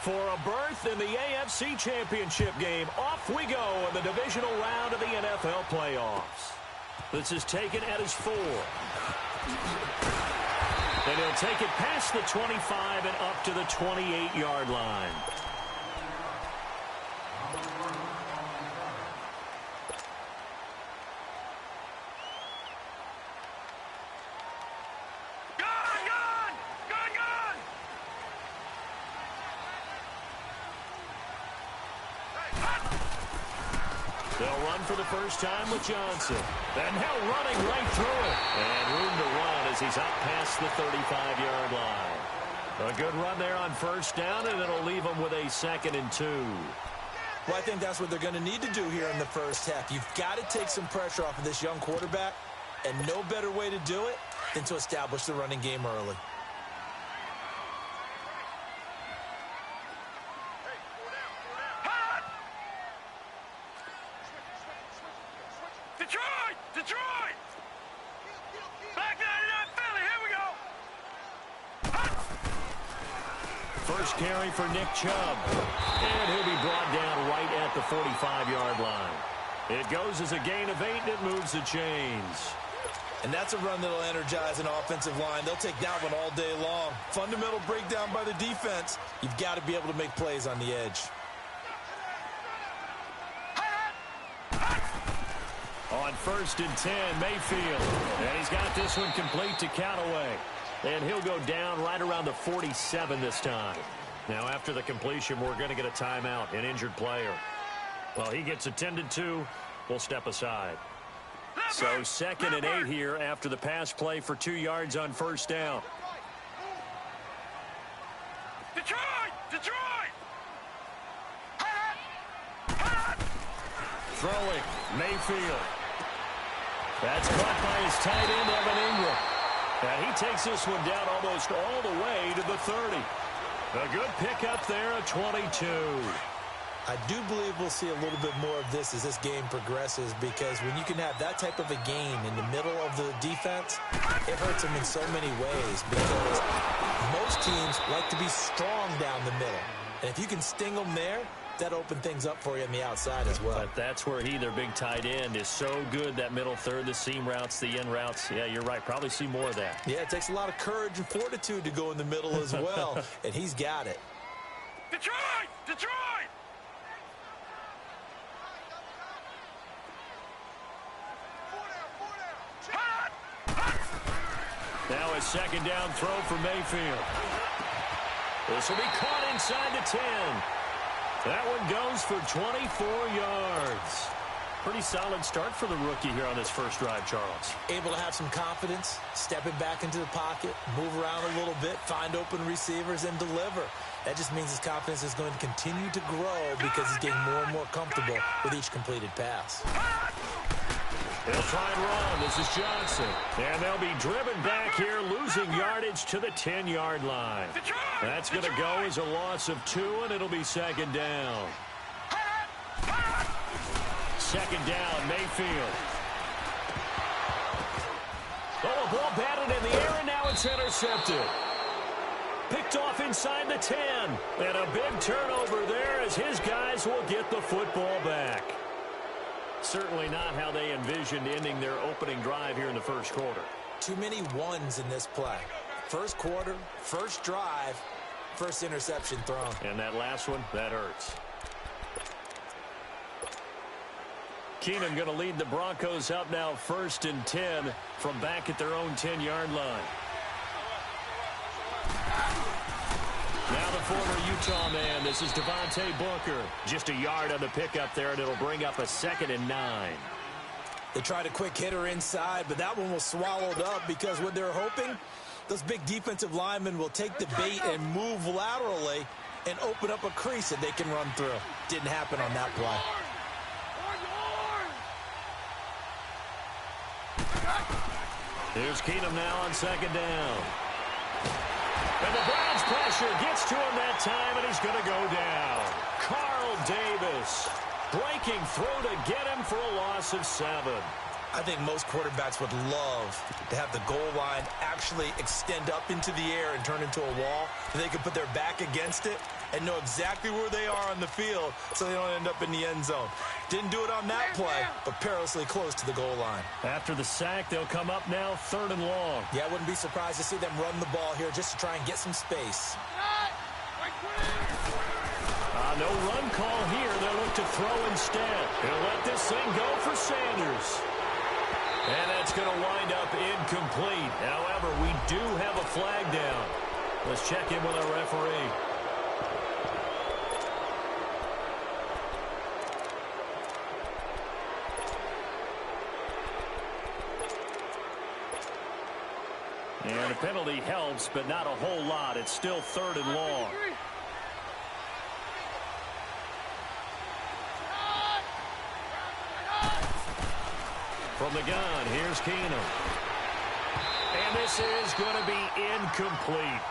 For a berth in the AFC Championship game, off we go in the divisional round of the NFL playoffs. This is taken at his 4. And he'll take it past the 25 and up to the 28-yard line. They'll run for the first time with Johnson. And now running right through it. And room to run as he's out past the 35-yard line. A good run there on first down, and it'll leave him with a 2nd and 2. Well, I think that's what they're going to need to do here in the first half. You've got to take some pressure off of this young quarterback, and no better way to do it than to establish the running game early. Detroit! Back that up, Philly, here we go! First carry for Nick Chubb. And he'll be brought down right at the 45-yard line. It goes as a gain of 8, and it moves the chains. And that's a run that'll energize an offensive line. They'll take that one all day long. Fundamental breakdown by the defense. You've got to be able to make plays on the edge. On 1st and 10, Mayfield. And he's got this one complete to Callaway. And he'll go down right around the 47 this time. Now, after the completion, we're going to get a timeout, an injured player. Well, he gets attended to. We'll step aside. So 2nd and 8 here after the pass play for 2 yards on first down. Detroit! Throwing, Mayfield. That's caught by his tight end, Evan Ingram. And he takes this one down almost all the way to the 30. A good pickup there at 22. I do believe we'll see a little bit more of this as this game progresses, because when you can have that type of a game in the middle of the defense, it hurts them in so many ways, because most teams like to be strong down the middle. And if you can sting them there, that opened things up for you on the outside as well. But that's where their big tight end, is so good, that middle third, the seam routes, the in routes. Yeah, you're right. Probably see more of that. Yeah, it takes a lot of courage and fortitude to go in the middle as well, and he's got it. Detroit! Now a 2nd down throw for Mayfield. This will be caught inside the 10. That one goes for 24 yards. Pretty solid start for the rookie here on this first drive, Charles. Able to have some confidence, stepping back into the pocket, move around a little bit, find open receivers, and deliver. That just means his confidence is going to continue to grow because he's getting more and more comfortable with each completed pass. He'll try and run. This is Johnson. And they'll be driven back here, losing yardage to the 10-yard line. That's going to go as a loss of 2, and it'll be 2nd down. 2nd down, Mayfield. Oh, a ball batted in the air, and now it's intercepted. Picked off inside the 10. And a big turnover there as his guys will get the football back. Certainly not how they envisioned ending their opening drive here in the first quarter. Too many ones in this play. First quarter, first drive, first interception thrown. And that last one, that hurts. Keenum going to lead the Broncos up now 1st and 10 from back at their own 10-yard line. Now the former Utah man, this is Devontae Booker. Just a yard on the pickup there, and it'll bring up a 2nd and 9. They tried a quick hitter inside, but that one was swallowed up because what they're hoping, those big defensive linemen will take the bait and move laterally and open up a crease that they can run through. Didn't happen on that play. Here's Keenum now on 2nd down. And the Browns pressure gets to him that time, and he's going to go down. Carl Davis breaking through to get him for a loss of 7. I think most quarterbacks would love to have the goal line actually extend up into the air and turn into a wall. They could put their back against it and know exactly where they are on the field so they don't end up in the end zone. Didn't do it on that play, but perilously close to the goal line. After the sack, they'll come up now 3rd and long. Yeah, I wouldn't be surprised to see them run the ball here just to try and get some space. No run call here. They'll look to throw instead. He'll let this thing go for Sanders. And that's going to wind up incomplete. However, we do have a flag down. Let's check in with our referee. And the penalty helps, but not a whole lot. It's still 3rd and long. From the gun, here's Keenum. And this is going to be incomplete.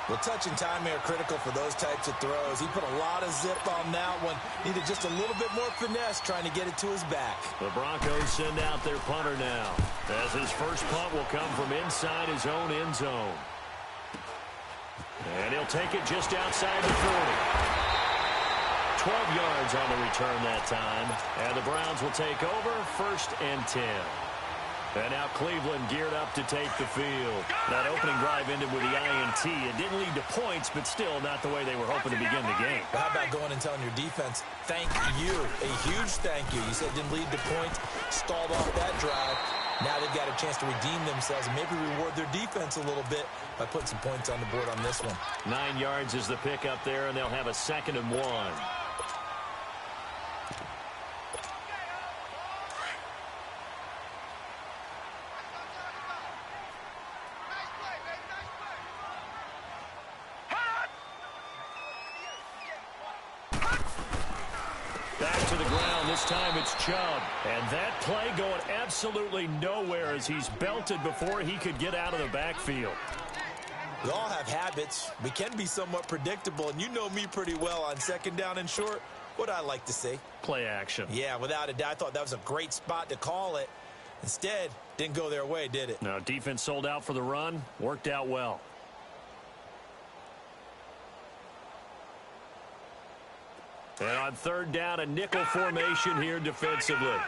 Well, touch and timing are critical for those types of throws. He put a lot of zip on that one. Needed just a little bit more finesse trying to get it to his back. The Broncos send out their punter now, as his first punt will come from inside his own end zone. And he'll take it just outside the 40. 12 yards on the return that time. And the Browns will take over 1st and 10. And now Cleveland geared up to take the field. That opening drive ended with the INT. It didn't lead to points, but still not the way they were hoping to begin the game. How about going and telling your defense, thank you, a huge thank you. You said it didn't lead to points, stalled off that drive. Now they've got a chance to redeem themselves and maybe reward their defense a little bit by putting some points on the board on this one. 9 yards is the pick up there, and they'll have a 2nd and 1. Back to the ground. This time it's Chubb. And that play going absolutely nowhere as he's belted before he could get out of the backfield. We all have habits. We can be somewhat predictable, and you know me pretty well on 2nd down and short. What I like to see? Play action. Yeah, without a doubt. I thought that was a great spot to call it. Instead, didn't go their way, did it? No, defense sold out for the run. Worked out well. And on 3rd down, a nickel formation here defensively.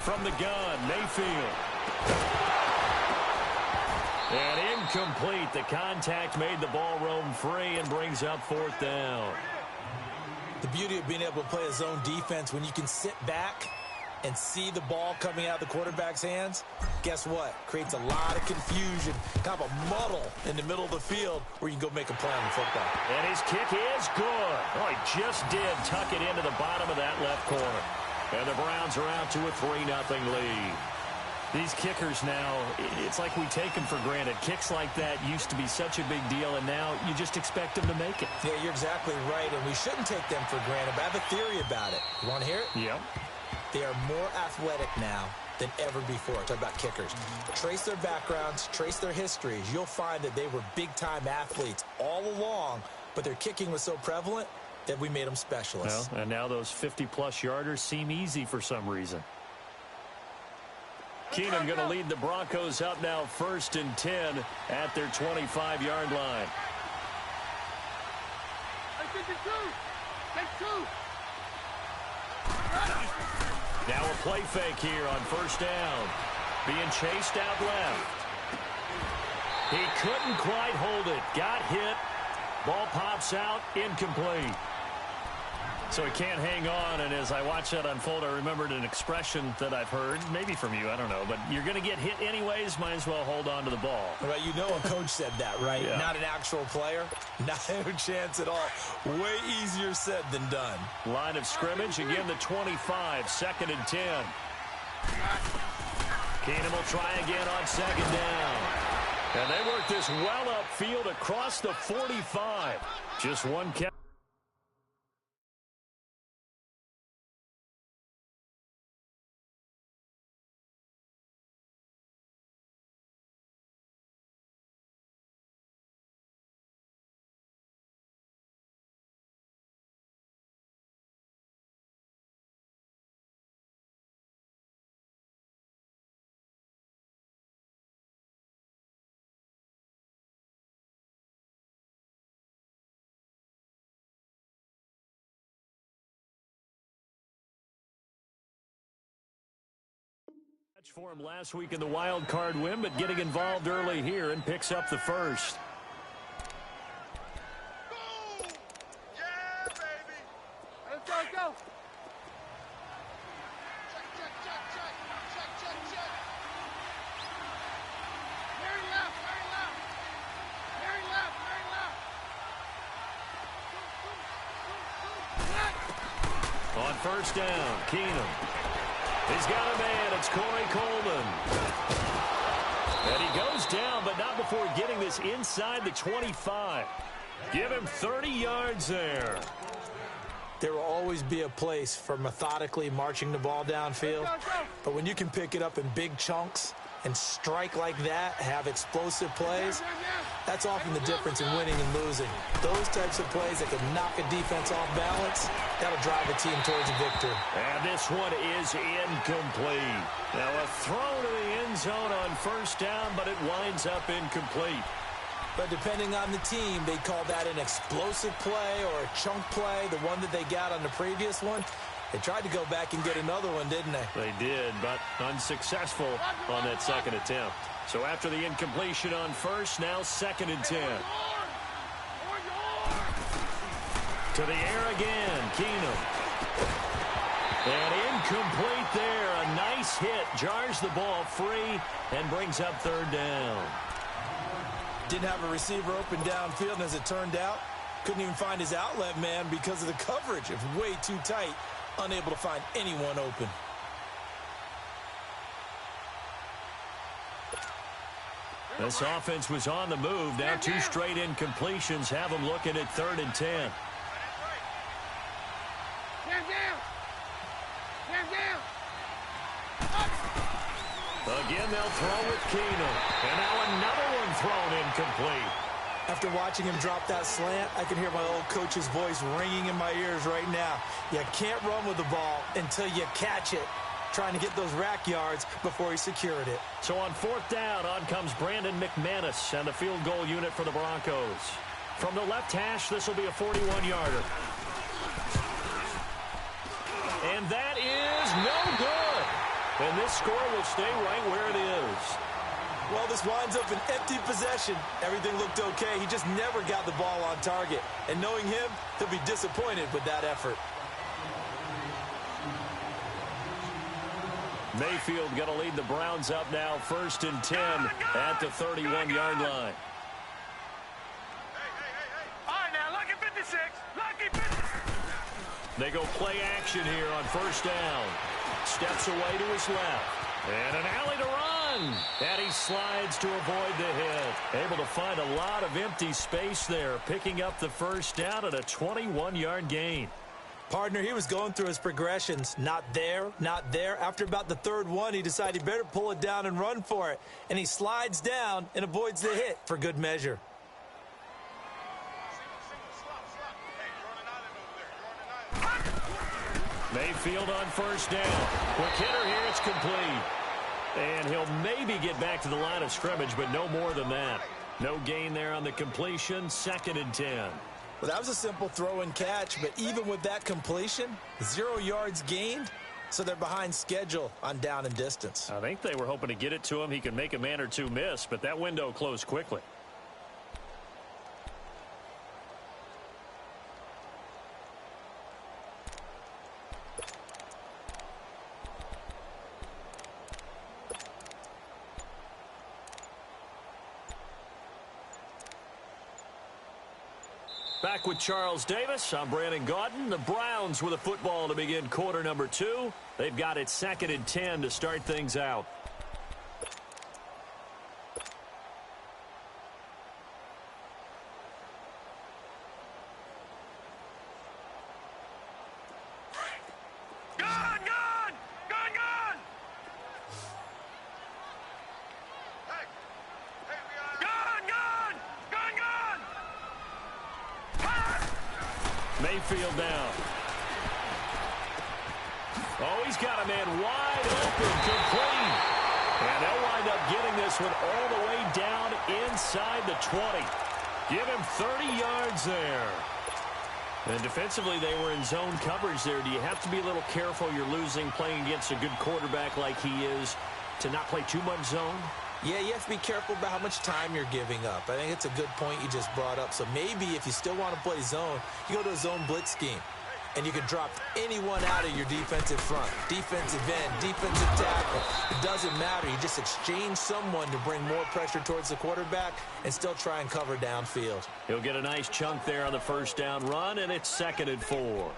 From the gun, Mayfield. And incomplete. The contact made the ball roam free and brings up 4th down. The beauty of being able to play a zone defense when you can sit back and see the ball coming out of the quarterback's hands, guess what? Creates a lot of confusion, kind of a muddle in the middle of the field where you can go make a play on the football. And his kick is good. Oh, he just did tuck it into the bottom of that left corner. And the Browns are out to a 3-0 lead. These kickers now, it's like we take them for granted. Kicks like that used to be such a big deal, and now you just expect them to make it. Yeah, you're exactly right, and we shouldn't take them for granted, but I have a theory about it. You want to hear it? Yep. They are more athletic now than ever before. Talk about kickers. Trace their backgrounds, trace their histories. You'll find that they were big-time athletes all along, but their kicking was so prevalent that we made them specialists. Well, and now those 50-plus yarders seem easy for some reason. Keenum going to lead the Broncos up now 1st and 10 at their 25-yard line. Now a play fake here on 1st down. Being chased out left. He couldn't quite hold it. Got hit. Ball pops out. Incomplete. So he can't hang on, and as I watch that unfold, I remembered an expression that I've heard, maybe from you, I don't know, but you're going to get hit anyways, might as well hold on to the ball. Right, you know a coach said that, right? Yeah. Not an actual player. Not a chance at all. Way easier said than done. Line of scrimmage, again the 25, 2nd and 10. Keenum will try again on 2nd down. And they work this well upfield across the 45. Just one catch. For him last week in the wild card win, but getting involved early here and picks up the first. Boom! Yeah, baby! Let's go! Check. Very left! On first down, Keenum. He's got a man. It's Corey Coleman. And he goes down, but not before getting this inside the 25. Give him 30 yards there. There will always be a place for methodically marching the ball downfield. But when you can pick it up in big chunks and strike like that, have explosive plays, that's often the difference in winning and losing. Those types of plays that can knock a defense off balance, that'll drive a team towards a victory. And this one is incomplete. Now a throw to the end zone on first down, but it winds up incomplete. But depending on the team, they call that an explosive play or a chunk play, the one that they got on the previous one. They tried to go back and get another one, didn't they? They did, but unsuccessful on that second attempt. So after the incompletion on first, now 2nd and 10. To the air again, Keenum. And incomplete there. A nice hit. Jars the ball free and brings up 3rd down. Didn't have a receiver open downfield, and as it turned out, couldn't even find his outlet man because of the coverage. It was way too tight, unable to find anyone open. This offense was on the move. Now 2 straight incompletions have them looking at 3rd and 10. Again, they'll throw with Keenum. And now another one thrown incomplete. After watching him drop that slant, I can hear my old coach's voice ringing in my ears right now. You can't run with the ball until you catch it. Trying to get those rack yards before he secured it. So on 4th down, on comes Brandon McManus and the field goal unit for the Broncos. From the left hash, this will be a 41-yarder. And that is no good. And this score will stay right where it is. Well, this winds up an empty possession. Everything looked okay. He just never got the ball on target. And knowing him, he'll be disappointed with that effort. Mayfield going to lead the Browns up now, 1st and 10 at the 31-yard line. All right, now, lucky 56. Lucky 56. They go play action here on 1st down. Steps away to his left. And an alley to run. And he slides to avoid the hit. Able to find a lot of empty space there, picking up the 1st down at a 21-yard gain. Partner, he was going through his progressions. Not there, not there. After about the 3rd one, he decided he better pull it down and run for it. And he slides down and avoids the hit for good measure. Mayfield on 1st down. Quick hitter here, it's complete. And he'll maybe get back to the line of scrimmage, but no more than that. No gain there on the completion, 2nd and 10. Well, that was a simple throw and catch, but even with that completion, 0 yards gained, so they're behind schedule on down and distance. I think they were hoping to get it to him. He could make a man or two miss, but that window closed quickly. Back with Charles Davis, I'm Brandon Gaudin. The Browns with a football to begin quarter number 2. They've got it 2nd and 10 to start things out. Mayfield down. Oh, he's got a man wide open, complete. And they'll wind up getting this one all the way down inside the 20. Give him 30 yards there. And defensively, they were in zone coverage there. Do you have to be a little careful? You're losing playing against a good quarterback like he is. to not play too much zone? Yeah, you have to be careful about how much time you're giving up. I think it's a good point you just brought up. So maybe if you still want to play zone, you go to a zone blitz scheme. And you can drop anyone out of your defensive front. Defensive end, defensive tackle. It doesn't matter. You just exchange someone to bring more pressure towards the quarterback and still try and cover downfield. He'll get a nice chunk there on the first down run, and it's 2nd and 4.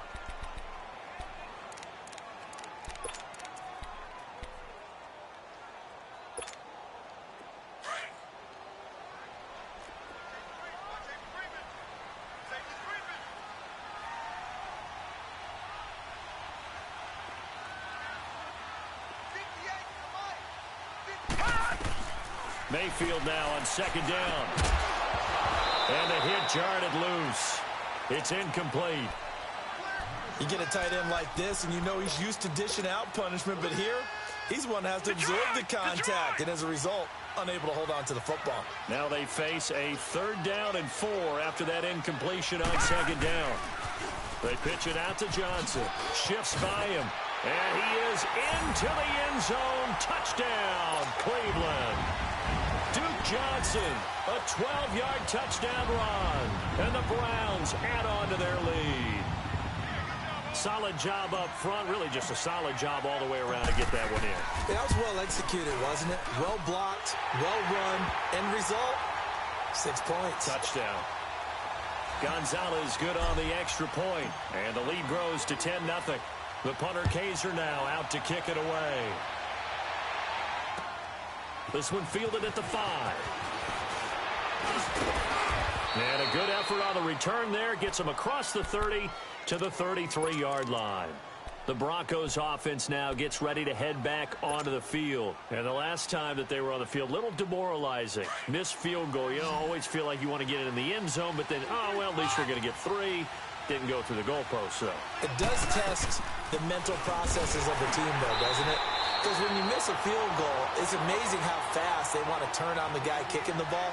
Mayfield now on 2nd down. And the hit jarred it loose. It's incomplete. You get a tight end like this, and you know he's used to dishing out punishment, but here, he's one that has to absorb the contact, and as a result, unable to hold on to the football. Now they face a 3rd down and 4 after that incompletion on 2nd down. They pitch it out to Johnson. Shifts by him. And he is into the end zone. Touchdown, Cleveland. Duke Johnson, a 12-yard touchdown run. And the Browns add on to their lead. Solid job up front. Really just a solid job all the way around to get that one in. That was well executed, wasn't it? Well blocked, well run. End result, 6 points. Touchdown. Gonzalez good on the extra point. And the lead grows to 10-0. The punter Kaiser now out to kick it away. This one fielded at the 5. And a good effort on the return there. Gets him across the 30 to the 33-yard line. The Broncos offense now gets ready to head back onto the field. And the last time that they were on the field, a little demoralizing. Missed field goal. You know, always feel like you want to get it in the end zone, but then, oh, well, at least we're going to get 3. Didn't go through the goalpost, though. It does test the mental processes of the team, though, doesn't it? Because when you miss a field goal, it's amazing how fast they want to turn on the guy kicking the ball.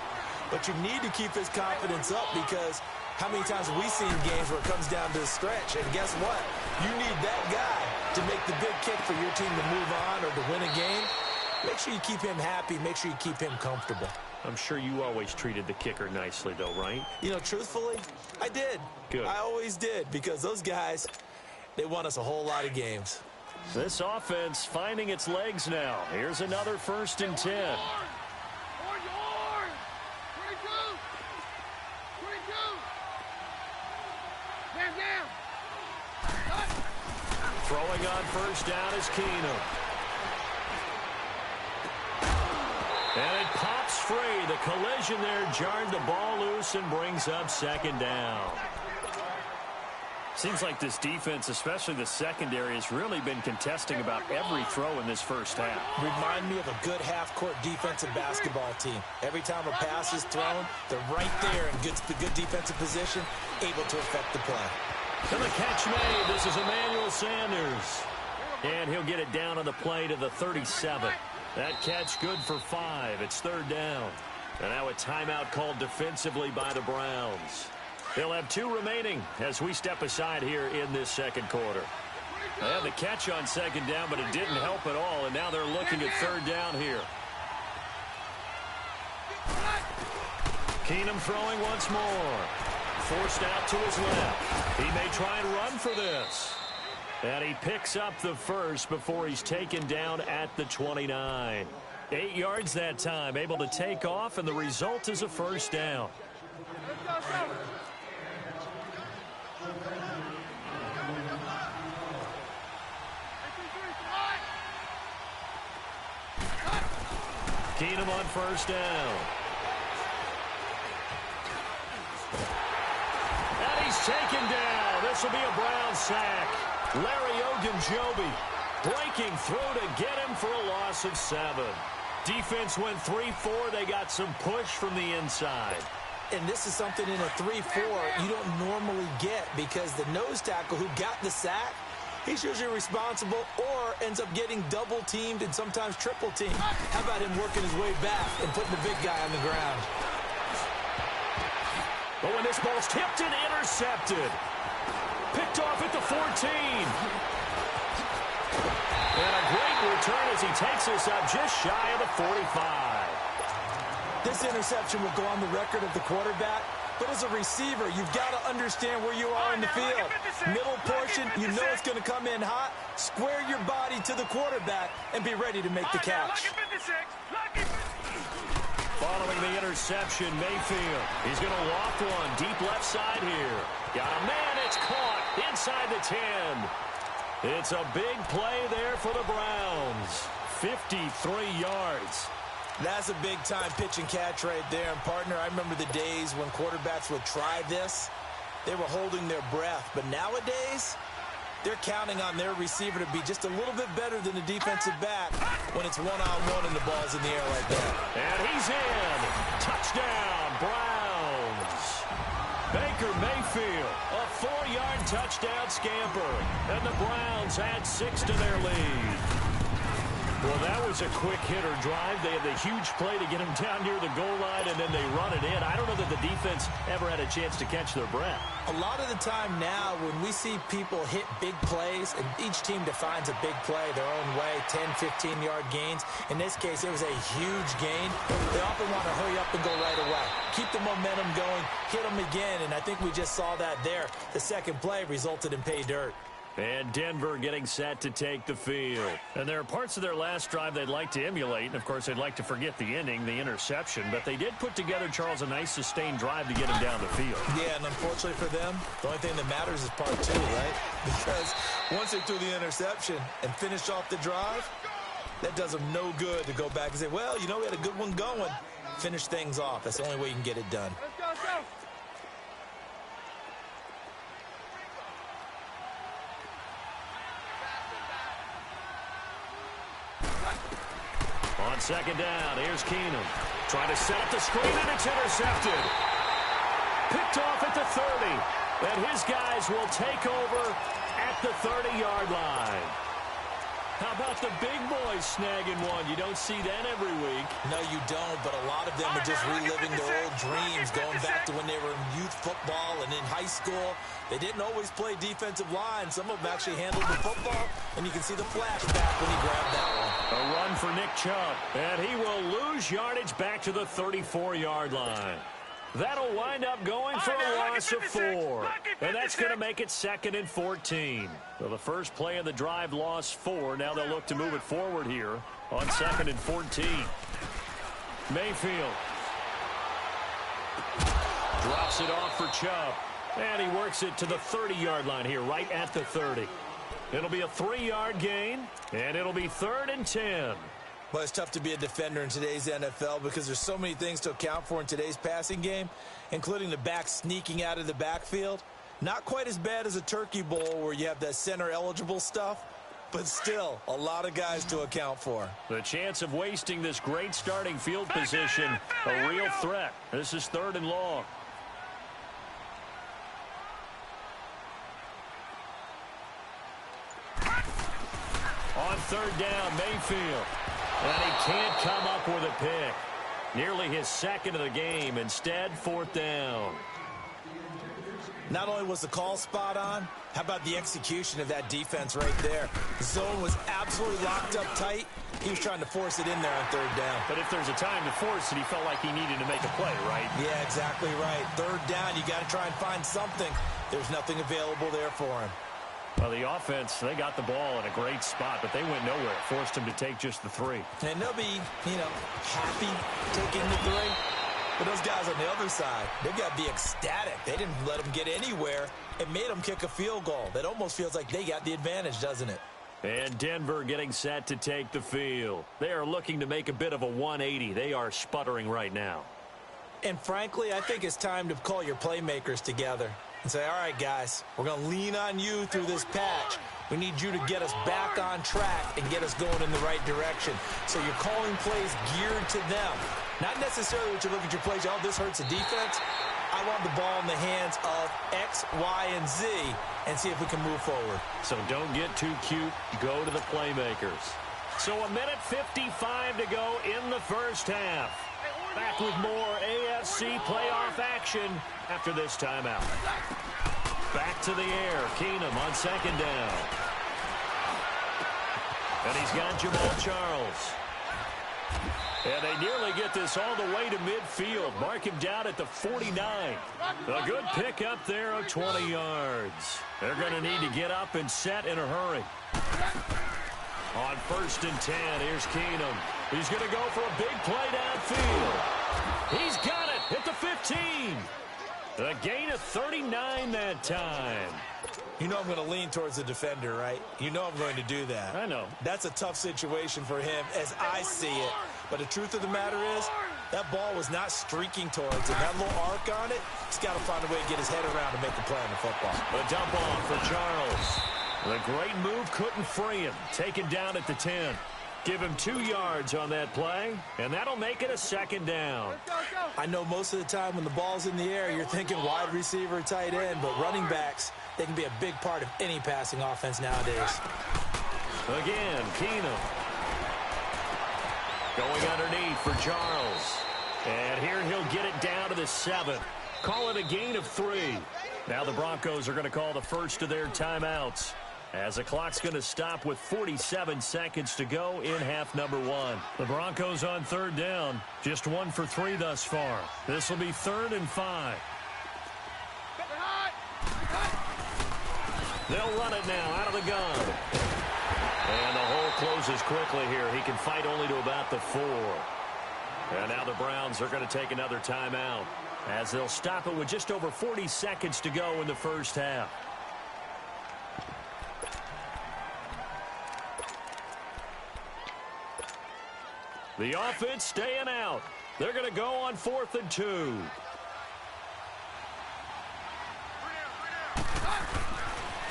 But you need to keep his confidence up, because how many times have we seen games where it comes down to the stretch? And guess what? You need that guy to make the big kick for your team to move on or to win a game. Make sure you keep him happy. Make sure you keep him comfortable. I'm sure you always treated the kicker nicely, though, right? You know, truthfully, I did. Good. I always did, because those guys, they won us a whole lot of games. This offense finding its legs now. Here's another 1st and 10. Yours! 22! 22! Man down! Cut! Throwing on 1st down is Keenum. And it pops free. The collision there jarred the ball loose and brings up 2nd down. Seems like this defense, especially the secondary, has really been contesting about every throw in this first half. Remind me of a good half-court defensive basketball team. Every time a pass is thrown, they're right there in good defensive position, able to affect the play. And the catch made. This is Emmanuel Sanders. And he'll get it down on the play to the 37. That catch good for 5. It's 3rd down. And now a timeout called defensively by the Browns. They'll have 2 remaining as we step aside here in this 2nd quarter. They had the catch on 2nd down, but it didn't help at all, and now they're looking at 3rd down here. Keenum throwing once more. Forced out to his left. He may try and run for this. And he picks up the 1st before he's taken down at the 29. 8 yards that time, able to take off, and the result is a 1st down. Keenum on 1st down. And he's taken down. This will be a Brown sack. Larry Ogunjobi breaking through to get him for a loss of 7. Defense went 3-4. They got some push from the inside. And this is something in a 3-4 you don't normally get, because the nose tackle who got the sack, he's usually responsible or ends up getting double-teamed and sometimes triple-teamed. How about him working his way back and putting the big guy on the ground? But when this ball's tipped and intercepted, picked off at the 14. And a great return as he takes this up just shy of the 45. This interception will go on the record of the quarterback, but as a receiver, you've got to understand where you are in the field. Middle portion, you know it's going to come in hot. Square your body to the quarterback and be ready to make the catch. Following the interception, Mayfield. He's going to loft one deep left side here. Got a man, it's caught inside the 10. It's a big play there for the Browns. 53 yards. That's a big-time pitch and catch right there. And, partner, I remember the days when quarterbacks would try this. They were holding their breath. But nowadays, they're counting on their receiver to be just a little bit better than the defensive back when it's one-on-one and the ball's in the air like that. And he's in. Touchdown, Browns. Baker Mayfield, a 4-yard touchdown scamper. And the Browns add 6 to their lead. Well, that was a quick hitter drive. They had the huge play to get him down near the goal line, and then they run it in. I don't know that the defense ever had a chance to catch their breath. A lot of the time now, when we see people hit big plays, and each team defines a big play their own way, 10, 15-yard gains. In this case, it was a huge gain. They often want to hurry up and go right away. Keep the momentum going, hit them again, and I think we just saw that there. The second play resulted in pay dirt. And Denver getting set to take the field. And there are parts of their last drive they'd like to emulate. And, of course, they'd like to forget the ending, the interception. But they did put together, Charles, a nice sustained drive to get him down the field. Yeah, and unfortunately for them, the only thing that matters is part 2, right? Because once they threw the interception and finished off the drive, that does them no good to go back and say, well, you know, we had a good one going. Finish things off. That's the only way you can get it done. Let's go. On second down, here's Keenum. Trying to set up the screen, and it's intercepted. Picked off at the 30. And his guys will take over at the 30-yard line. How about the big boys snagging one? You don't see that every week. No, you don't, but a lot of them are just reliving their old dreams, going back to when they were in youth football and in high school. They didn't always play defensive line. Some of them actually handled the football, and you can see the flashback when he grabbed that one. A run for Nick Chubb, and he will lose yardage back to the 34-yard line. That'll wind up going for a loss of 4. And that's going to make it 2nd and 14. So the first play of the drive lost 4. Now they'll look to move it forward here on 2nd and 14. Mayfield drops it off for Chubb. And he works it to the 30-yard line here, right at the 30. It'll be a 3-yard gain, and it'll be 3rd and 10. Well, it's tough to be a defender in today's NFL because there's so many things to account for in today's passing game, including the back sneaking out of the backfield. Not quite as bad as a turkey bowl where you have that center-eligible stuff, but still a lot of guys to account for. The chance of wasting this great starting field position, a real threat. This is 3rd and long. On 3rd down, Mayfield. And he can't come up with a pick. Nearly his 2nd of the game. Instead, 4th down. Not only was the call spot on, how about the execution of that defense right there? The zone was absolutely locked up tight. He was trying to force it in there on 3rd down. But if there's a time to force it, he felt like he needed to make a play, right? Yeah, exactly right. 3rd down, you got to try and find something. There's nothing available there for him. Well, the offense, they got the ball in a great spot, but they went nowhere. Forced him to take just the 3. And they'll be, happy taking the 3. But those guys on the other side, they've got to be ecstatic. They didn't let them get anywhere. It made them kick a field goal. That almost feels like they got the advantage, doesn't it? And Denver getting set to take the field. They are looking to make a bit of a 180. They are sputtering right now. And frankly, I think it's time to call your playmakers together and say, all right, guys, we're going to lean on you through this patch. We need you to get us back on track and get us going in the right direction. So you're calling plays geared to them. Not necessarily what you look at your plays, oh, this hurts the defense. I want the ball in the hands of X, Y, and Z and see if we can move forward. So don't get too cute. Go to the playmakers. So 1:55 to go in the first half. Back with more AFC playoff action after this timeout. Back to the air. Keenum on 2nd down. And he's got Jamal Charles. And they nearly get this all the way to midfield. Mark him down at the 49. A good pickup there of 20 yards. They're going to need to get up and set in a hurry. On 1st and 10, here's Keenum. He's going to go for a big play downfield. He's got it at the 15. A gain of 39 that time. You know I'm going to lean towards the defender, right? You know I'm going to do that. I know. That's a tough situation for him as I see it. But the truth of the matter is, that ball was not streaking towards him. That little arc on it, he's got to find a way to get his head around to make a play on the football. The dump off for Charles. The great move couldn't free him. Taken down at the 10. Give him 2 yards on that play, and that'll make it a 2nd down. I know most of the time when the ball's in the air, you're thinking wide receiver, tight end, but running backs, they can be a big part of any passing offense nowadays. Again, Keenum. Going underneath for Charles. And here he'll get it down to the 7. Call it a gain of 3. Now the Broncos are going to call the first of their timeouts, as the clock's going to stop with 47 seconds to go in half number 1. The Broncos on 3rd down. Just 1 for 3 thus far. This will be 3rd and 5. They'll run it now out of the gun. And the hole closes quickly here. He can fight only to about the 4. And now the Browns are going to take another timeout, as they'll stop it with just over 40 seconds to go in the first half. The offense staying out. They're going to go on 4th and 2.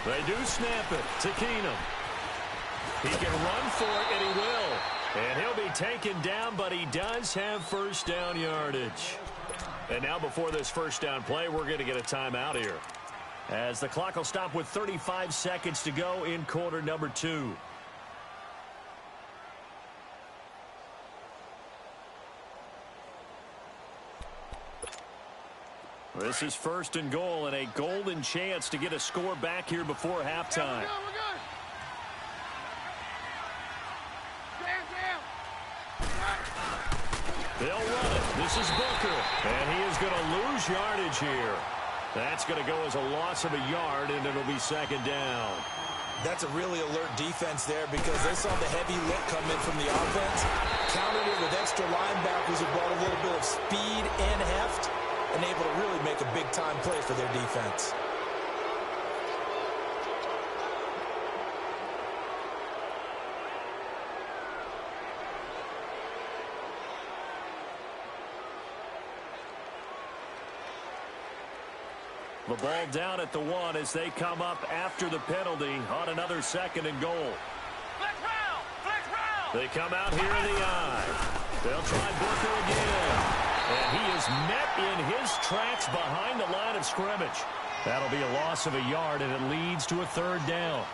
They do snap it to Keenum. He can run for it, and he will. And he'll be taken down, but he does have first down yardage. And now before this first down play, we're going to get a timeout here, as the clock will stop with 35 seconds to go in quarter number 2. This is 1st and goal, and a golden chance to get a score back here before halftime. Yeah, we're good. They'll run it. This is Booker, and he is going to lose yardage here. That's going to go as a loss of a yard, and it'll be 2nd down. That's a really alert defense there, because they saw the heavy look come in from the offense, countered it with extra linebackers who brought a little bit of speed and heft, and able to really make a big-time play for their defense. The ball down at the 1 as they come up after the penalty on another 2nd and goal. Flex round! Flex round! They come out here in the eye. They'll try Booker again. And he is met in his tracks behind the line of scrimmage. That'll be a loss of a yard, and it leads to a 3rd down.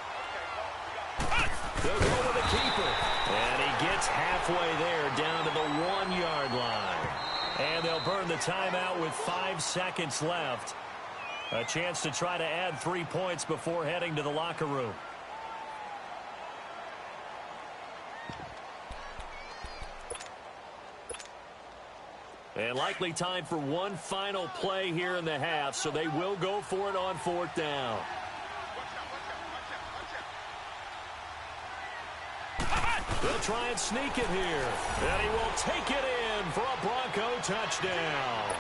They'll go with the keeper. And he gets halfway there down to the 1-yard line. And they'll burn the timeout with 5 seconds left. A chance to try to add 3 points before heading to the locker room. And likely time for one final play here in the half, so they will go for it on 4th down. They'll try and sneak it here. And he will take it in for a Bronco touchdown.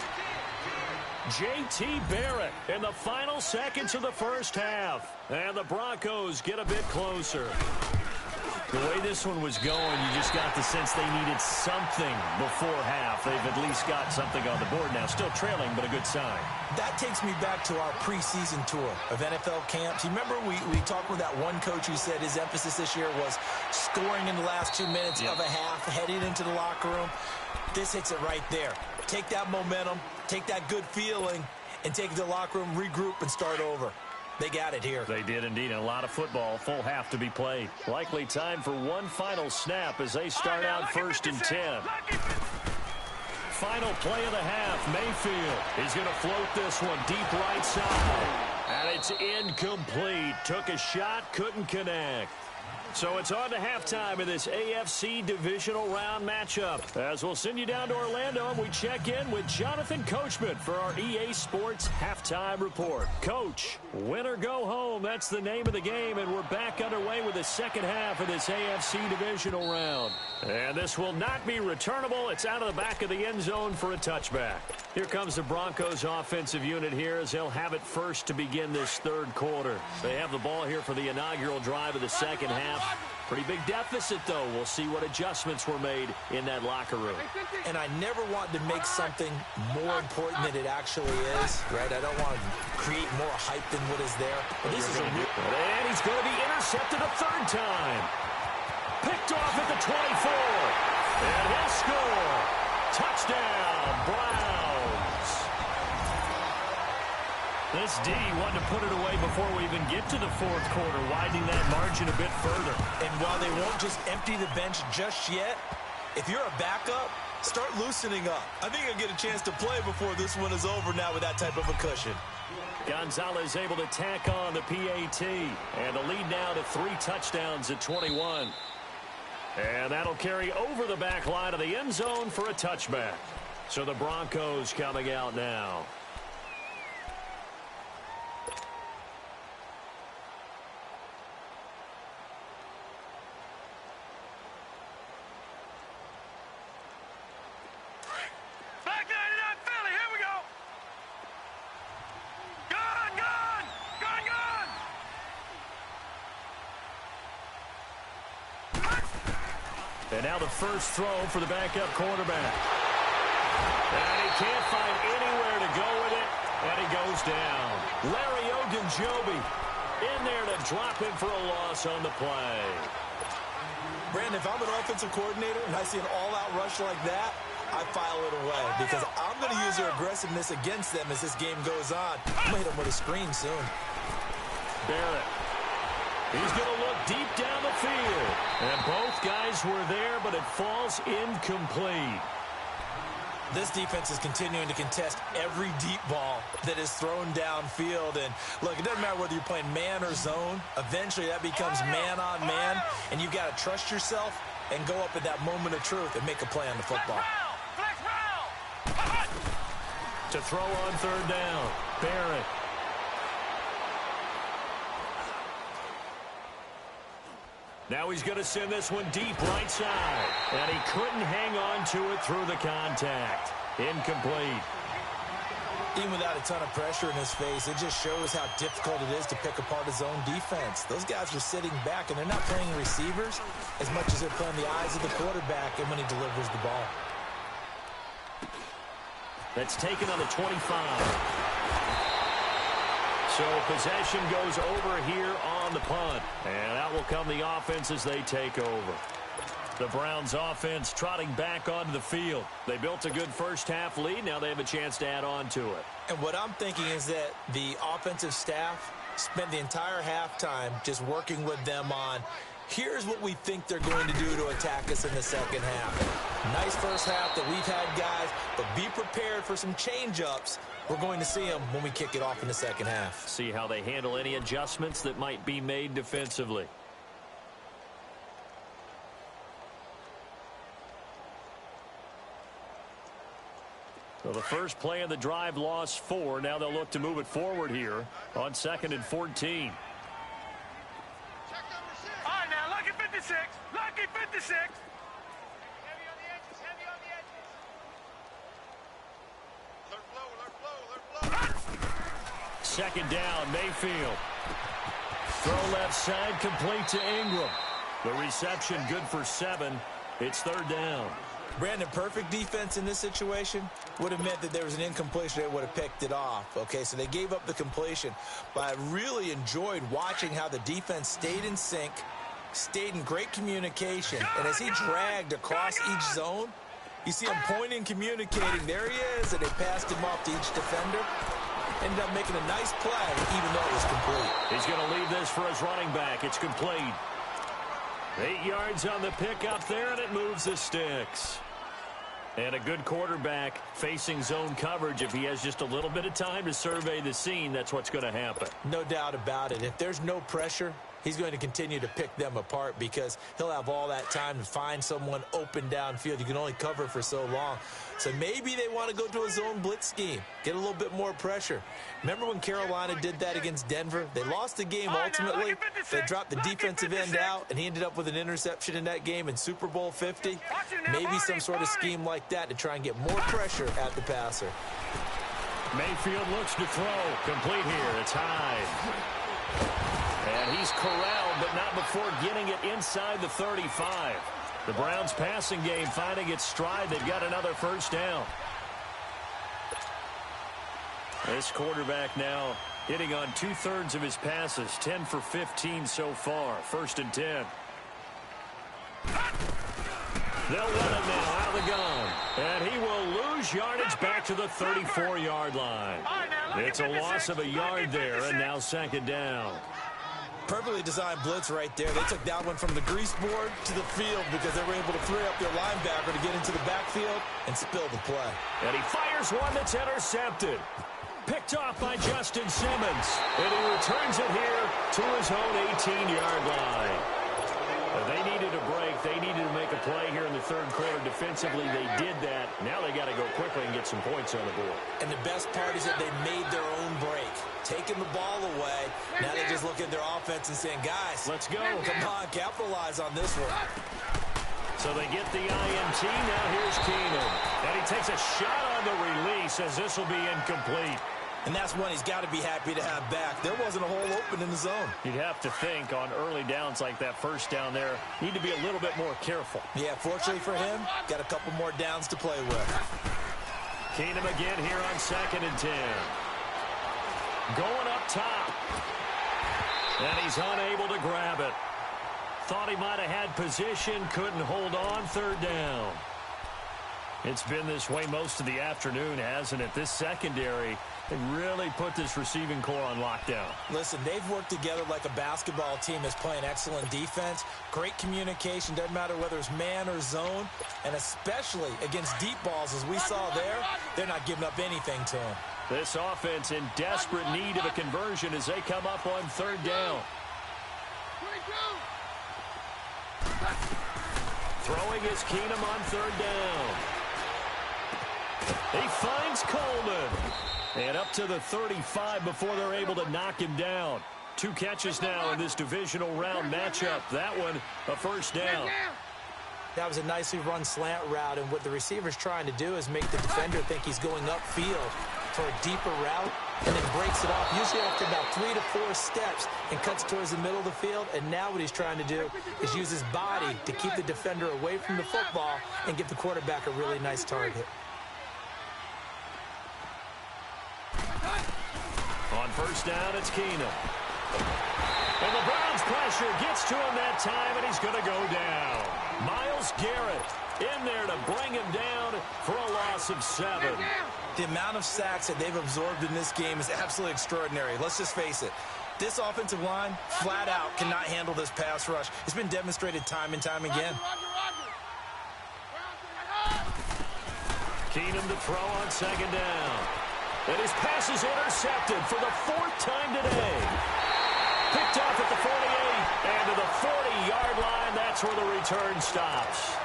J.T. Barrett in the final seconds of the first half. And the Broncos get a bit closer. The way this one was going, you just got the sense they needed something before half. They've at least got something on the board now. Still trailing, but a good sign. That takes me back to our preseason tour of NFL camps. You remember we talked with that one coach who said his emphasis this year was scoring in the last 2 minutes of a half, heading into the locker room. This hits it right there. Take that momentum, take that good feeling, and take it to the locker room, regroup, and start over. They got it here. They did indeed. And a lot of football, full half to be played. Likely time for one final snap as they start out 1st and 10. Final play of the half. Mayfield is going to float this one deep right side. And it's incomplete. Took a shot, couldn't connect. So it's on to halftime in this AFC divisional round matchup. As we'll send you down to Orlando and we check in with Jonathan Coachman for our EA Sports halftime report. Coach, win or go home, that's the name of the game, and we're back underway with the second half of this AFC divisional round. And this will not be returnable. It's out of the back of the end zone for a touchback. Here comes the Broncos offensive unit here as they'll have it first to begin this third quarter. They have the ball here for the inaugural drive of the second half. Pretty big deficit, though. We'll see what adjustments were made in that locker room. And I never want to make something more important than it actually is, right? I don't want to create more hype than what is there. But this is a real... And he's going to be intercepted a third time. Picked off at the 24. And he'll score. Touchdown, Browns. This D wanted to put it away before we even get to the fourth quarter, widening that margin a bit further. And while they won't just empty the bench just yet, if you're a backup, start loosening up. I think you'll get a chance to play before this one is over now with that type of a cushion. Gonzalez able to tack on the PAT. And the lead now to 3 touchdowns at 21. And that'll carry over the back line of the end zone for a touchback. So the Broncos coming out now. And now the first throw for the backup quarterback. And he can't find anywhere to go with it, and he goes down. Larry Ogunjobi in there to drop him for a loss on the play. Brandon, if I'm an offensive coordinator and I see an all-out rush like that, I file it away because I'm going to use their aggressiveness against them as this game goes on. I'm going to hit them with a screen soon. Barrett. He's going to look deep down the field. And both guys were there, but it falls incomplete. This defense is continuing to contest every deep ball that is thrown downfield. And, look, it doesn't matter whether you're playing man or zone. Eventually, that becomes man-on-man, and you've got to trust yourself and go up at that moment of truth and make a play on the football. To throw on third down, Barrett. Now he's going to send this one deep right side. And he couldn't hang on to it through the contact. Incomplete. Even without a ton of pressure in his face, it just shows how difficult it is to pick apart his own defense. Those guys are sitting back, and they're not playing receivers as much as they're playing the eyes of the quarterback and when he delivers the ball. That's taken on the 25. So possession goes over here on the punt. And out will come the offense as they take over. The Browns offense trotting back onto the field. They built a good first half lead. Now they have a chance to add on to it. And what I'm thinking is that the offensive staff spent the entire halftime just working with them on, here's what we think they're going to do to attack us in the second half. Nice first half that we've had, guys, but be prepared for some change-ups. We're going to see them when we kick it off in the second half. See how they handle any adjustments that might be made defensively. So the first play of the drive lost 4. Now they'll look to move it forward here on 2nd and 14. All right, now, lucky 56. Lucky 56. Heavy on the edges. Heavy on the edges. Let her flow. Second down, Mayfield. Throw left side, complete to Ingram. The reception good for 7. It's third down. Brandon, perfect defense in this situation would have meant that there was an incompletion. They would have picked it off. Okay, so they gave up the completion. But I really enjoyed watching how the defense stayed in sync, stayed in great communication. And as he dragged across each zone, you see him pointing, communicating. There he is, and they passed him off to each defender. Ended up making a nice play, even though it was complete. He's going to leave this for his running back. It's complete. 8 yards on the pickup there, and it moves the sticks. And a good quarterback facing zone coverage. If he has just a little bit of time to survey the scene, that's what's going to happen. No doubt about it. If there's no pressure, he's going to continue to pick them apart because he'll have all that time to find someone open downfield. You can only cover for so long. So maybe they want to go to a zone blitz scheme, get a little bit more pressure. Remember when Carolina did that against Denver? They lost the game ultimately. They dropped the defensive end out, and he ended up with an interception in that game in Super Bowl 50. Maybe some sort of scheme like that to try and get more pressure at the passer. Mayfield looks to throw. Complete here. It's Hyde. And he's corralled, but not before getting it inside the 35. The Browns' passing game finding its stride. They've got another first down. This quarterback now hitting on 2/3 of his passes, 10 for 15 so far. 1st and 10. They'll run it now out of the gun. And he will lose yardage back to the 34-yard line. It's a loss of a yard there, and now 2nd down. Perfectly designed blitz right there. They took that one from the grease board to the field because they were able to free up their linebacker to get into the backfield and spill the play. And he fires one that's intercepted. Picked off by Justin Simmons. And he returns it here to his own 18-yard line. They needed a break. They needed to make a play here in the 3rd quarter. Defensively, they did that. Now they got to go quickly and get some points on the board. And the best part is that they made their own break. Taking the ball away. Now they just look at their offense and saying, guys, let's go. Come on, capitalize on this one. So they get the INT. Now here's Keenum. And he takes a shot on the release as this will be incomplete. And that's one he's got to be happy to have back. There wasn't a hole open in the zone. You'd have to think on early downs like that first down there, need to be a little bit more careful. Yeah, fortunately for him, got a couple more downs to play with. Keenum again here on 2nd and 10. Going up top. And he's unable to grab it. Thought he might have had position, couldn't hold on. 3rd down. It's been this way most of the afternoon, hasn't it? This secondary, they really put this receiving core on lockdown. Listen, they've worked together like a basketball team that's playing excellent defense. Great communication, doesn't matter whether it's man or zone. And especially against deep balls, as we saw there, they're not giving up anything to them. This offense in desperate need of a conversion as they come up on 3rd down. Throwing is Keenum on 3rd down. He finds Coleman. And up to the 35 before they're able to knock him down. 2 catches now in this divisional round matchup. That one, a first down. That was a nicely run slant route, and what the receiver's trying to do is make the defender think he's going upfield for a deeper route, and then breaks it off, usually after about 3 to 4 steps, and cuts towards the middle of the field. And now what he's trying to do is use his body to keep the defender away from the football and give the quarterback a really nice target. On 1st down, it's Keenum. And the Browns pressure gets to him that time, and he's going to go down. Myles Garrett in there to bring him down for a loss of 7. The amount of sacks that they've absorbed in this game is absolutely extraordinary. Let's just face it. This offensive line, flat out, cannot handle this pass rush. It's been demonstrated time and time again. Keenum to throw on 2nd down. And his pass is intercepted for the 4th time today. Picked off at the 48 and to the 40-yard line. That's where the return stops.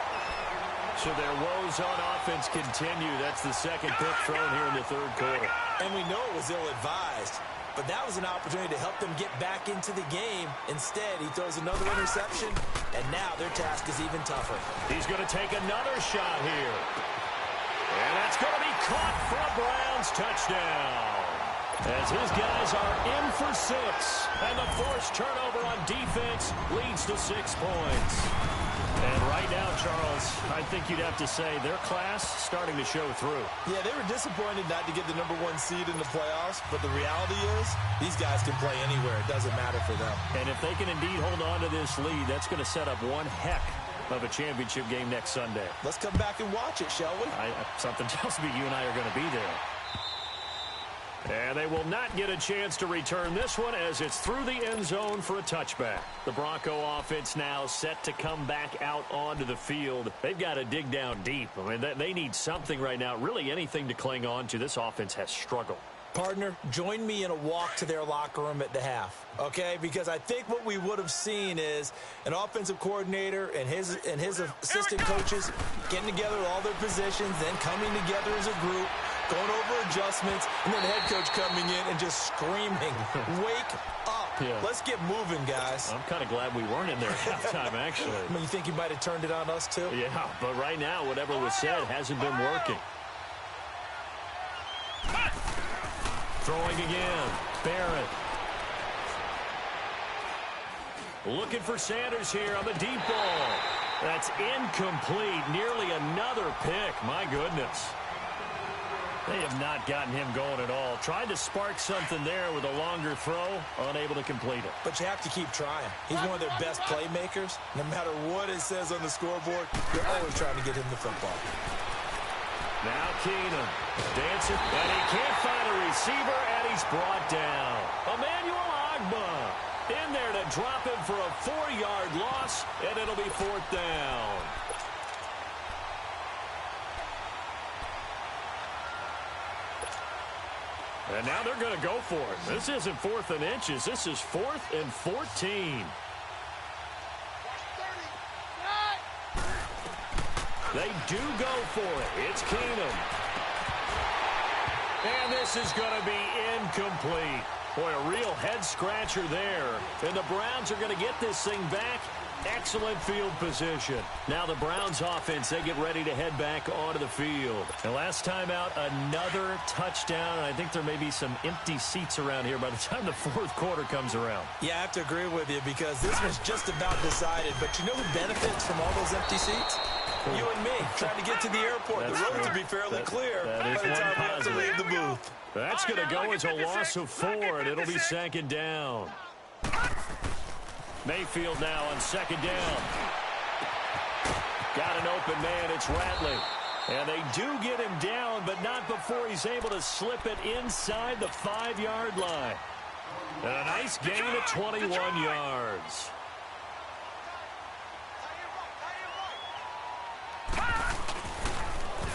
So their woes on offense continue. That's the 2nd pick thrown here in the 3rd quarter. And we know it was ill-advised, but that was an opportunity to help them get back into the game. Instead, he throws another interception, and now their task is even tougher. He's going to take another shot here. And that's going to be caught for a Browns touchdown. As his guys are in for 6. And the forced turnover on defense leads to 6 points. And right now, Charles, I think you'd have to say their class starting to show through. Yeah, they were disappointed not to get the #1 seed in the playoffs, but the reality is these guys can play anywhere. It doesn't matter for them. And if they can indeed hold on to this lead, that's going to set up one heck of a championship game next Sunday. Let's come back and watch it, shall we? Something tells me you and I are going to be there. And they will not get a chance to return this one as it's through the end zone for a touchback. The Bronco offense now set to come back out onto the field. They've got to dig down deep. I mean, they need something right now, really anything to cling on to. This offense has struggled. Partner, join me in a walk to their locker room at the half, okay? Because I think what we would have seen is an offensive coordinator and his assistant coaches getting together with all their positions, then coming together as a group, going over adjustments, and then the head coach coming in and just screaming, wake up. Yeah. Let's get moving, guys. I'm kind of glad we weren't in there at halftime, actually. I mean, you think you might have turned it on us, too? Yeah, but right now, whatever was said hasn't been working. Throwing again. Barrett. Looking for Sanders here on the deep ball. That's incomplete. Nearly another pick. My goodness. They have not gotten him going at all. Tried to spark something there with a longer throw. Unable to complete it. But you have to keep trying. He's one of their best playmakers. No matter what it says on the scoreboard, you're always trying to get him the football. Now Keenum dancing, and he can't find a receiver, and he's brought down. Emmanuel Ogbah in there to drop him for a 4-yard loss, and it'll be 4th down. And now they're going to go for it. This isn't 4th and inches. This is 4th and 14. They do go for it. It's Keenum. And this is going to be incomplete. Boy, a real head-scratcher there. And the Browns are going to get this thing back. Excellent field position. Now the Browns offense, they get ready to head back onto the field. And last time out, another touchdown. And I think there may be some empty seats around here by the time the 4th quarter comes around. Yeah, I have to agree with you because this was just about decided. But you know who benefits from all those empty seats? You and me, trying to get to the airport. That's the road true. to be fairly clear by is the one time we have to positive. leave the booth. That's going to go as a loss of 4, and it'll be 2nd down. Mayfield now on 2nd down. Got an open man. It's Ratley. And they do get him down, but not before he's able to slip it inside the 5-yard line. And a nice gain of 21 yards.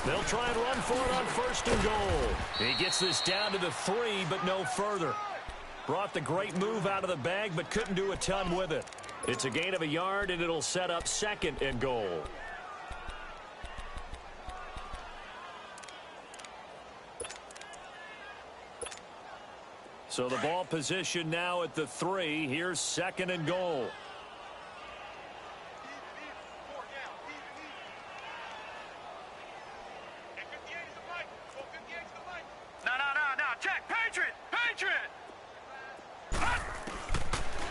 They'll try and run for it on 1st and goal. He gets this down to the 3, but no further. Brought the great move out of the bag, but couldn't do a ton with it. It's a gain of a yard, and it'll set up 2nd and goal. So the ball position now at the 3. Here's 2nd and goal.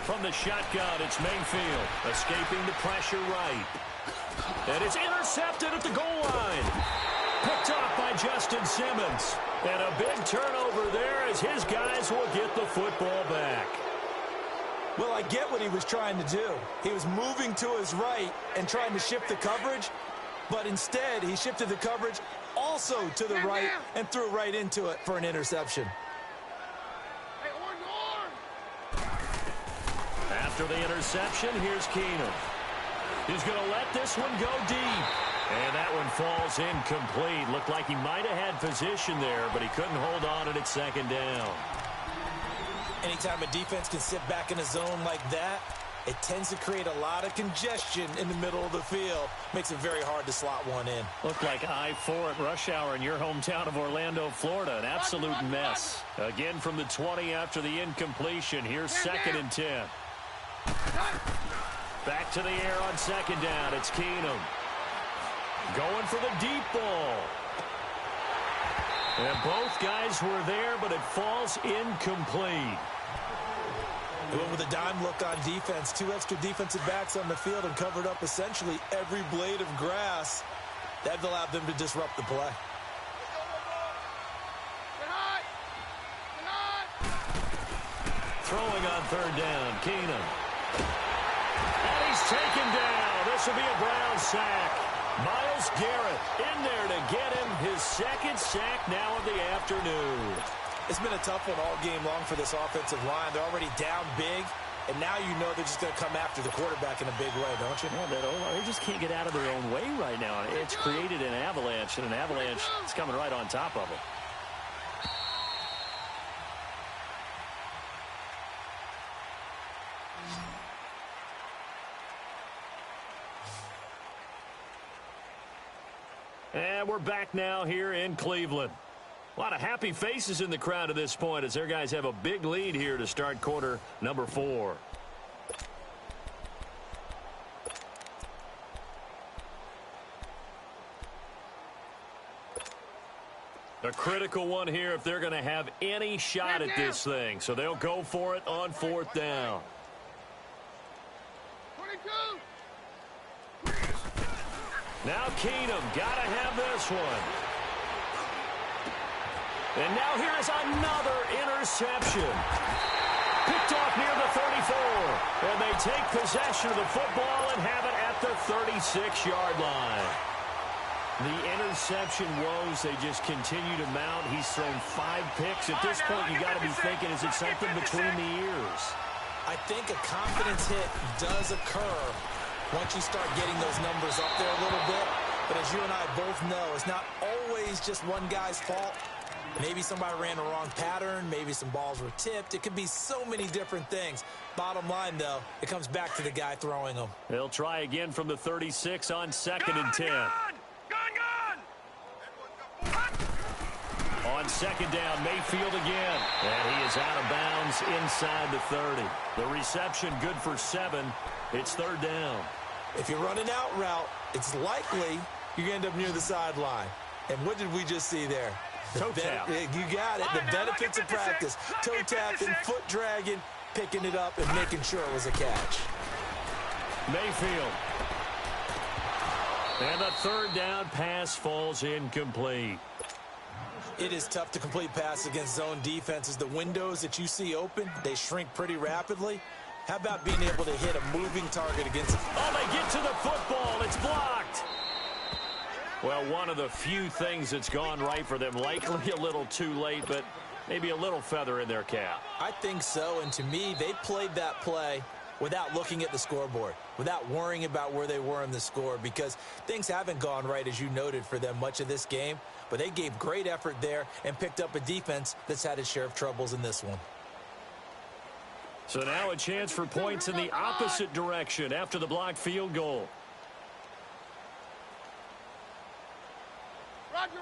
From the shotgun, it's Mayfield, escaping the pressure right. And it's intercepted at the goal line. Picked off by Justin Simmons. And a big turnover there as his guys will get the football back. Well, I get what he was trying to do. He was moving to his right and trying to shift the coverage, but instead he shifted the coverage also to the right and threw right into it for an interception. After the interception, here's Keenum. He's going to let this one go deep. And that one falls incomplete. Looked like he might have had position there, but he couldn't hold on and it's 2nd down. Anytime a defense can sit back in a zone like that, it tends to create a lot of congestion in the middle of the field. Makes it very hard to slot one in. Looked like I-4 at rush hour in your hometown of Orlando, Florida. An absolute mess. Again from the 20 after the incompletion. Here's 2nd and 10. Back to the air on 2nd down. It's Keenum. Going for the deep ball. And both guys were there, but it falls incomplete. They went with a dime look on defense. 2 extra defensive backs on the field and covered up essentially every blade of grass. That allowed them to disrupt the play. Throwing on 3rd down, Keenum. And he's taken down. This will be a Brown sack. Myles Garrett in there to get him his 2nd sack now of the afternoon. It's been a tough one all game long for this offensive line. They're already down big, and now you know they're just going to come after the quarterback in a big way, don't you? Yeah, they just can't get out of their own way right now. It's created an avalanche, and an avalanche is coming right on top of them. And we're back now here in Cleveland. A lot of happy faces in the crowd at this point as their guys have a big lead here to start quarter number 4. A critical one here if they're going to have any shot at this thing. So they'll go for it on 4th down. 22. Now Keenum got to have this one. And now here is another interception. Picked off near the 34. And they take possession of the football and have it at the 36-yard line. The interception woes, they just continue to mount. He's thrown 5 picks. At this point, you got to be thinking, is it something between the ears? I think a confidence hit does occur once you start getting those numbers up there a little bit. But as you and I both know, it's not always just one guy's fault. Maybe somebody ran the wrong pattern. Maybe some balls were tipped. It could be so many different things. Bottom line, though, it comes back to the guy throwing them. They'll try again from the 36 on 2nd and 10. On 2nd down, Mayfield again. And he is out of bounds inside the 30. The reception good for 7. It's 3rd down. If you run an out route, it's likely you're going to end up near the sideline. And what did we just see there? Toe tap. You got it. The benefits of practice. Toe tapping, foot dragging, picking it up, and making sure it was a catch. Mayfield. And the 3rd down pass falls incomplete. It is tough to complete passes against zone defenses. The windows that you see open, they shrink pretty rapidly. How about being able to hit a moving target against... Oh, they get to the football. It's blocked. Well, one of the few things that's gone right for them. Likely a little too late, but maybe a little feather in their cap. I think so, and to me, they played that play without looking at the scoreboard, without worrying about where they were in the score, because things haven't gone right, as you noted, for them much of this game. But they gave great effort there and picked up a defense that's had its share of troubles in this one. So now a chance for points in the opposite direction after the blocked field goal. Roger.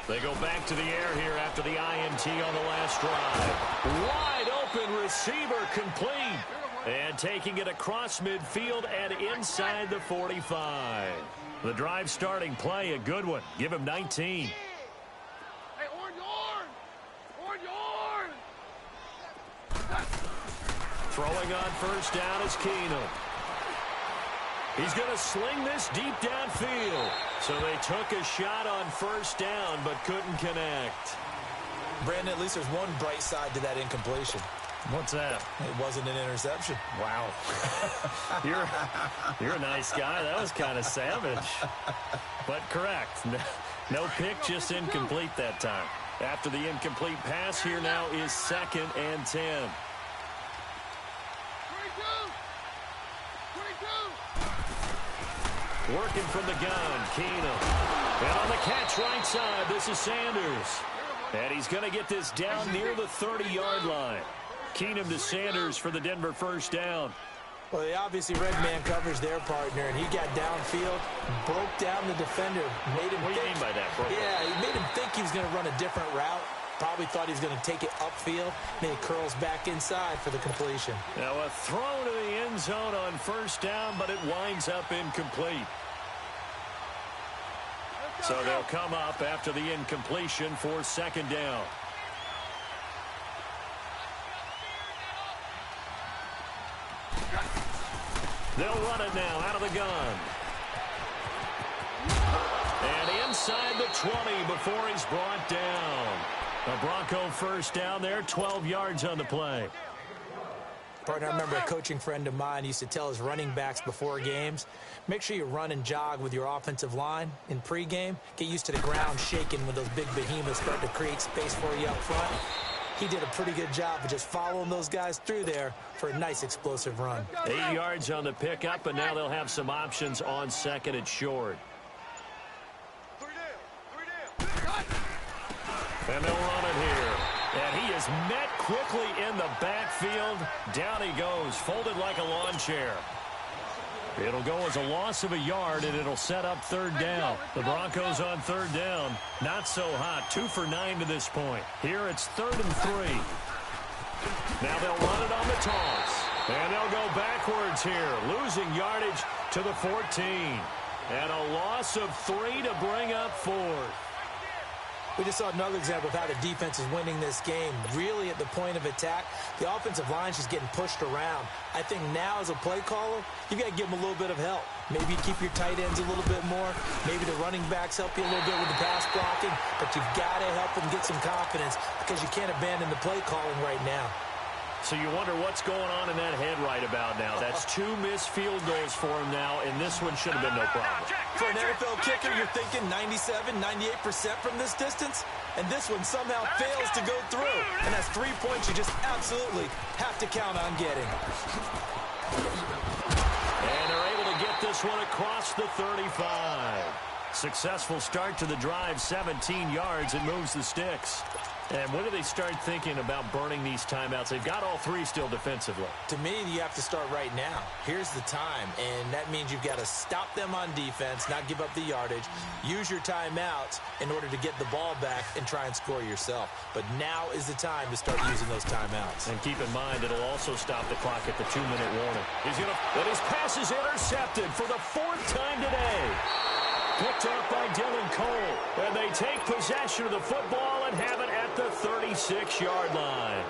They go back to the air here after the INT on the last drive. Wide open receiver complete. And taking it across midfield and inside the 45. The drive starting play, a good one. Give him 19. Hey, orange! Throwing on 1st down is Keenum. He's going to sling this deep downfield. So they took a shot on 1st down but couldn't connect. Brandon, at least there's one bright side to that incompletion. What's that? It wasn't an interception. Wow. You're a nice guy. That was kind of savage. But correct. No pick, just incomplete that time. After the incomplete pass, here now is 2nd and 10. 22. Working from the gun, Keenum. And on the catch right side, this is Sanders. And he's going to get this down near the 30-yard line. Keenum to Sanders for the Denver 1st down. Well, they obviously red man coverage their partner, and he got downfield, broke down the defender, made him What do you mean by that, bro? Yeah, he made him think he was going to run a different route. Probably thought he was going to take it upfield. Then he curls back inside for the completion. Now a throw to the end zone on 1st down, but it winds up incomplete. So they'll come up after the incompletion for 2nd down. They'll run it now out of the gun. And inside the 20 before he's brought down. A Bronco 1st down there, 12 yards on the play. Partner, I remember a coaching friend of mine used to tell his running backs before games, make sure you run and jog with your offensive line in pregame. Get used to the ground shaking when those big behemoths start to create space for you up front. He did a pretty good job of just following those guys through there for a nice explosive run. 8 yards on the pickup, and now they'll have some options on 2nd and short. And they'll run it here. And he is met quickly in the backfield. Down he goes, folded like a lawn chair. It'll go as a loss of a yard, and it'll set up third down. The Broncos on third down. Not so hot. 2 for 9 to this point. Here it's 3rd and 3. Now they'll run it on the toss. And they'll go backwards here, losing yardage to the 14. And a loss of 3 to bring up 4th. We just saw another example of how the defense is winning this game. Really at the point of attack, the offensive line is just getting pushed around. I think now as a play caller, you got to give them a little bit of help. Maybe you keep your tight ends a little bit more. Maybe the running backs help you a little bit with the pass blocking. But you've got to help them get some confidence because you can't abandon the play calling right now. So you wonder what's going on in that head right about now. That's 2 missed field goals for him now, and this one should have been no problem. For an NFL kicker, you're thinking 97, 98% from this distance, and this one somehow fails to go through. And that's 3 points you just absolutely have to count on getting. And they're able to get this one across the 35. Successful start to the drive, 17 yards, and moves the sticks. And when do they start thinking about burning these timeouts? They've got all 3 still defensively. To me, you have to start right now. Here's the time, and that means you've got to stop them on defense, not give up the yardage, use your timeouts in order to get the ball back and try and score yourself. But now is the time to start using those timeouts. And keep in mind, it'll also stop the clock at the 2-minute warning. And his pass is intercepted for the 4th time today. Picked up by Dylan Cole. And they take possession of the football and have it at the 36-yard line.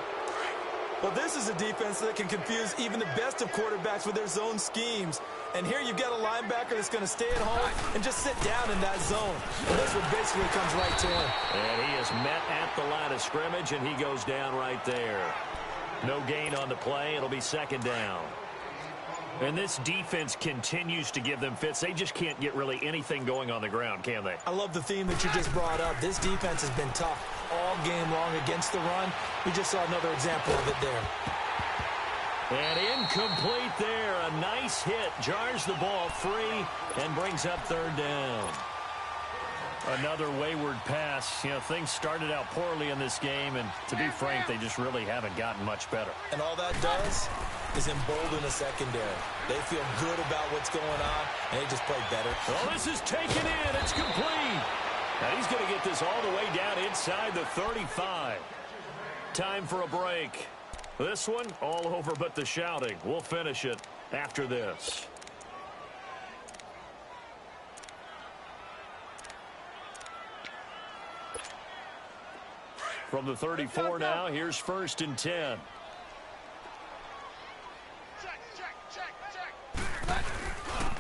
Well, this is a defense that can confuse even the best of quarterbacks with their zone schemes. And here you've got a linebacker that's going to stay at home and just sit down in that zone. And this one basically comes right to him. And he is met at the line of scrimmage, and he goes down right there. No gain on the play. It'll be 2nd down. And this defense continues to give them fits. They just can't get really anything going on the ground, can they? I love the theme that you just brought up. This defense has been tough all game long against the run. We just saw another example of it there. And incomplete there. A nice hit. Jars the ball free and brings up 3rd down. Another wayward pass. You know, things started out poorly in this game, and to be frank, they just really haven't gotten much better. And all that does is embolden a secondary. They feel good about what's going on, and they just play better. Oh, this is taken in. It's complete. Now he's going to get this all the way down inside the 35. Time for a break. This one, all over but the shouting. We'll finish it after this. From the 34 now, here's 1st and 10.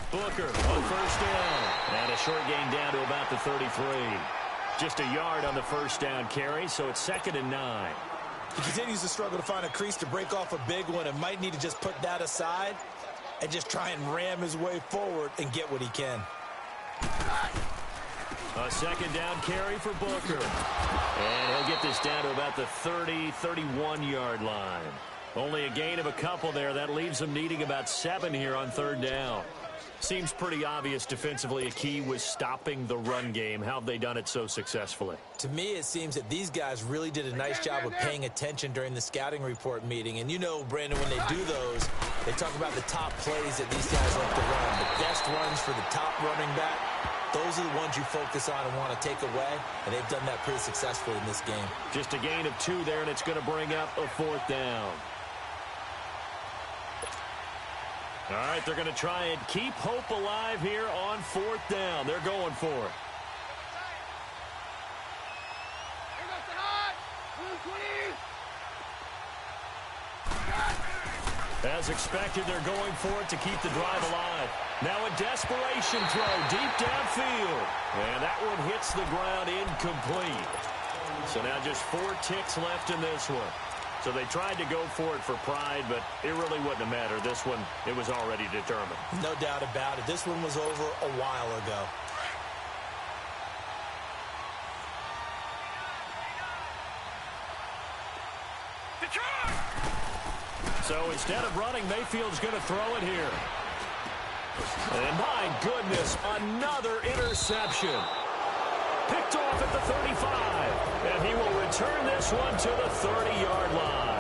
Booker on 1st down. And a short gain down to about the 33. Just a yard on the 1st down carry, so it's 2nd and 9. He continues to struggle to find a crease to break off a big one and might need to just put that aside and just try and ram his way forward and get what he can. A 2nd down carry for Booker. And he'll get this down to about the 30, 31-yard line. Only a gain of a couple there. That leaves them needing about 7 here on 3rd down. Seems pretty obvious defensively a key was stopping the run game. How have they done it so successfully? To me, it seems that these guys really did a nice job of paying attention during the scouting report meeting. And you know, Brandon, when they do those, they talk about the top plays that these guys like to run. The best runs for the top running back, those are the ones you focus on and want to take away. And they've done that pretty successfully in this game. Just a gain of 2 there, and it's going to bring up a 4th down. All right, they're going to try and keep hope alive here on 4th down. They're going for it. As expected, they're going for it to keep the drive alive. Now a desperation throw deep downfield. And that one hits the ground incomplete. So now just 4 ticks left in this one. So they tried to go for it for pride, but it really wouldn't have mattered. This one, it was already determined. No doubt about it. This one was over a while ago. So instead of running, Mayfield's going to throw it here. And my goodness, another interception. Picked off at the 35. And he will return this one to the 30-yard line.